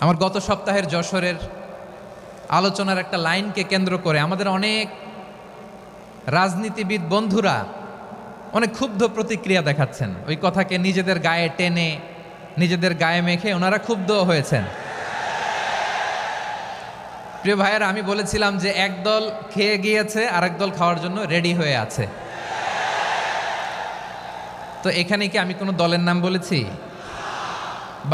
আমার গত সপ্তাহের যশোরের আলোচনার একটা লাইনকে কেন্দ্র করে আমাদের অনেক রাজনীতিবিদ বন্ধুরা অনেক ক্ষুব্ধ প্রতিক্রিয়া দেখাচ্ছেন। ওই কথাকে নিজেদের গায়ে টেনে নিজেদের গায়ে মেখে ওনারা ক্ষুব্ধ হয়েছেন। প্রিয় ভাইয়েরা, আমি বলেছিলাম যে একদল খেয়ে গিয়েছে আর একদল খাওয়ার জন্য রেডি হয়ে আছে। তো এখানে কি আমি কোনো দলের নাম বলেছি?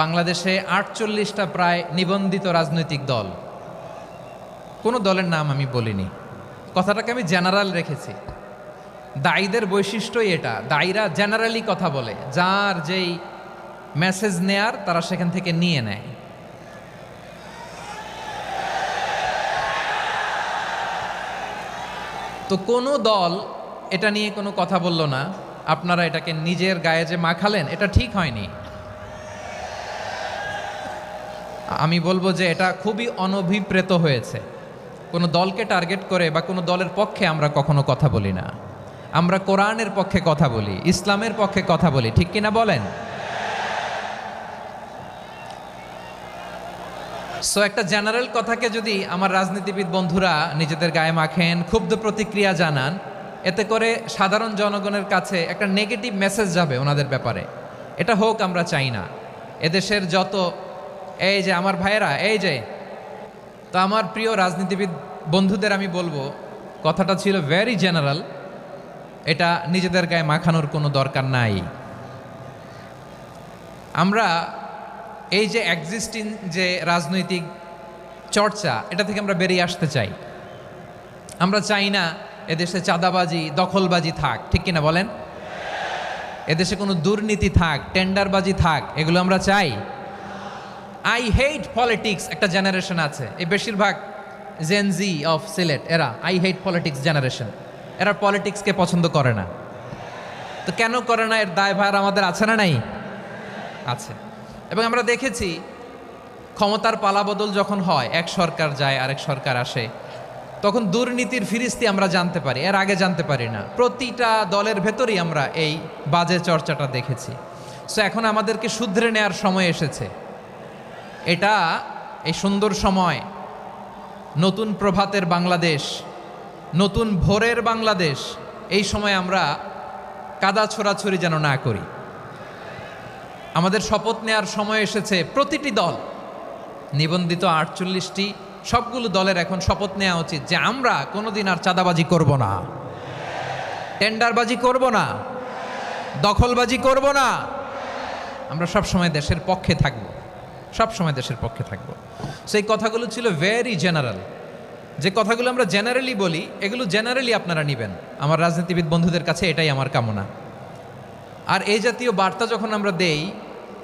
বাংলাদেশে 48টা প্রায় নিবন্ধিত রাজনৈতিক দল, কোনো দলের নাম আমি বলিনি। কথাটাকে আমি জেনারেল রেখেছি। দায়ীদের বৈশিষ্ট্যই এটা, দায়ীরা জেনারেলি কথা বলে, যার যেই মেসেজ নেয়ার তারা সেখান থেকে নিয়ে নেয়। তো কোনো দল এটা নিয়ে কোনো কথা বলল না। আপনারা এটাকে নিজের গায়ে যে মাখালেন, এটা ঠিক হয়নি। আমি বলবো যে এটা খুবই অনভিপ্রেত হয়েছে। কোনো দলকে টার্গেট করে বা কোনো দলের পক্ষে আমরা কখনো কথা বলি না। আমরা কোরআনের পক্ষে কথা বলি, ইসলামের পক্ষে কথা বলি, ঠিক কিনা বলেন? সো একটা জেনারেল কথাকে যদি আমার রাজনীতিবিদ বন্ধুরা নিজেদের গায়ে মাখেন, ক্ষুব্ধ প্রতিক্রিয়া জানান, এতে করে সাধারণ জনগণের কাছে একটা নেগেটিভ মেসেজ যাবে ওনাদের ব্যাপারে। এটা হোক আমরা চাই না। এদেশের যত এই যে আমার ভাইয়েরা, এই যে তো আমার প্রিয় রাজনীতিবিদ বন্ধুদের আমি বলবো, কথাটা ছিল ভেরি জেনারেল, এটা নিজেদের গায়ে মাখানোর কোনো দরকার নাই। আমরা এই যে এক্সিস্টিং যে রাজনৈতিক চর্চা, এটা থেকে আমরা বেরিয়ে আসতে চাই। আমরা চাই না এদেশে চাঁদাবাজি, দখলবাজি থাক, ঠিক কিনা বলেন? এদেশে কোনো দুর্নীতি থাক, টেন্ডারবাজি থাক, এগুলো আমরা চাই। আই হেট পলিটিক্স একটা জেনারেশন আছে, এই বেশিরভাগ জেনজি অফ সিলেট, এরা আই হেট পলিটিক্স জেনারেশন। এরা পলিটিক্সকে পছন্দ করে না। তো কেন করে না, এর দায়ভার আমাদের আছে না নাই? আছে। এবং আমরা দেখেছি ক্ষমতার পালাবদল যখন হয়, এক সরকার যায় আরেক সরকার আসে, তখন দুর্নীতির ফিরিস্তি আমরা জানতে পারি, এর আগে জানতে পারি না। প্রতিটা দলের ভেতরেই আমরা এই বাজে চর্চাটা দেখেছি। সো এখন আমাদেরকে শুধরে নেওয়ার সময় এসেছে। এটা এই সুন্দর সময়, নতুন প্রভাতের বাংলাদেশ, নতুন ভোরের বাংলাদেশ, এই সময় আমরা কাদা ছোড়াছুরি যেন না করি। আমাদের শপথ নেওয়ার সময় এসেছে। প্রতিটি দল, নিবন্ধিত 48টি, সবগুলো দলের এখন শপথ নেওয়া উচিত যে আমরা কোনোদিন আর চাঁদাবাজি করব না, টেন্ডারবাজি করব না, দখলবাজি করব না। আমরা সবসময় দেশের পক্ষে থাকব, সবসময় দেশের পক্ষে থাকব। সেই কথাগুলো ছিল ভেরি জেনারেল। যে কথাগুলো আমরা জেনারেলি বলি, এগুলো জেনারেলি আপনারা নেবেন। আমার রাজনীতিবিদ বন্ধুদের কাছে এটাই আমার কামনা। আর এই জাতীয় বার্তা যখন আমরা দেই,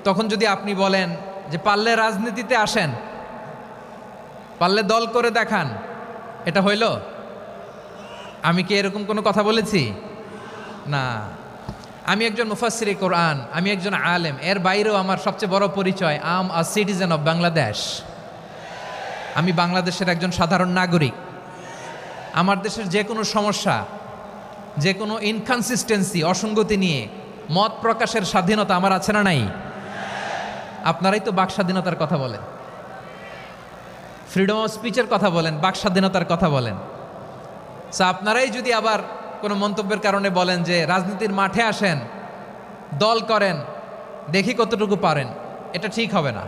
তখন যদি আপনি বলেন যে পারলে রাজনীতিতে আসেন, পারলে দল করে দেখান, এটা হইল? আমি কি এরকম কোনো কথা বলেছি? না। আমি একজন মুফাসসিরে কোরআন, আমি একজন আলেম, এর বাইরেও আমার সবচেয়ে বড় পরিচয় আম আ সিটিজেন অফ বাংলাদেশ। আমি বাংলাদেশের একজন সাধারণ নাগরিক। আমার দেশের যে কোনো সমস্যা, যে কোনো ইনকনসিস্টেন্সি, অসঙ্গতি নিয়ে মত প্রকাশের স্বাধীনতা আমার আছে না নাই? আপনারাই তো বাক স্বাধীনতার কথা বলেন, ফ্রিডম অফ স্পিচের কথা বলেন, বাক স্বাধীনতার কথা বলেন। সো আপনারাই যদি আবার কোনো মন্তব্যের কারণে বলেন যে রাজনীতির মাঠে আসেন, দল করেন, দেখি কতটুকু পারেন, এটা ঠিক হবে না।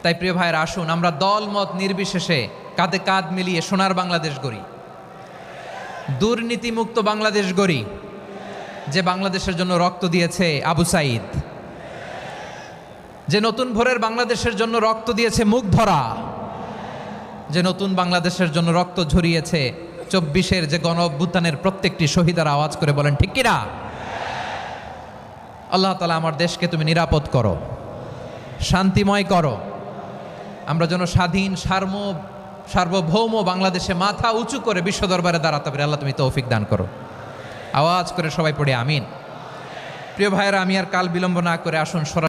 তাই প্রিয় ভাইয়ের, আসুন আমরা দল মত নির্বিশেষে কাঁধে কাঁধ মিলিয়ে সোনার বাংলাদেশ গড়ি, দুর্নীতিমুক্ত বাংলাদেশ গড়ি, যে বাংলাদেশের জন্য রক্ত দিয়েছে আবু সাঈদ, যে নতুন ভোরের বাংলাদেশের জন্য রক্ত দিয়েছে মুগ্ধরা, যে নতুন বাংলাদেশের জন্য রক্ত ঝরিয়েছে 24-এর যে গণ অভ্যুত্থানের প্রত্যেকটি শহীদার। আওয়াজ করে বলেন ঠিক কিনা? আল্লাহ তাআলা আমার দেশকে তুমি নিরাপদ করো, শান্তিময় করো। আমরা যেন স্বাধীন সার্বভৌম বাংলাদেশে মাথা উঁচু করে বিশ্ব দরবারে দাঁড়াতে পারি। আল্লাহ তুমি তৌফিক দান করো। আওয়াজ করে সবাই পড়ে আমিন। প্রিয় ভাইয়েরা, আমি আর কাল বিলম্ব না করে আসুন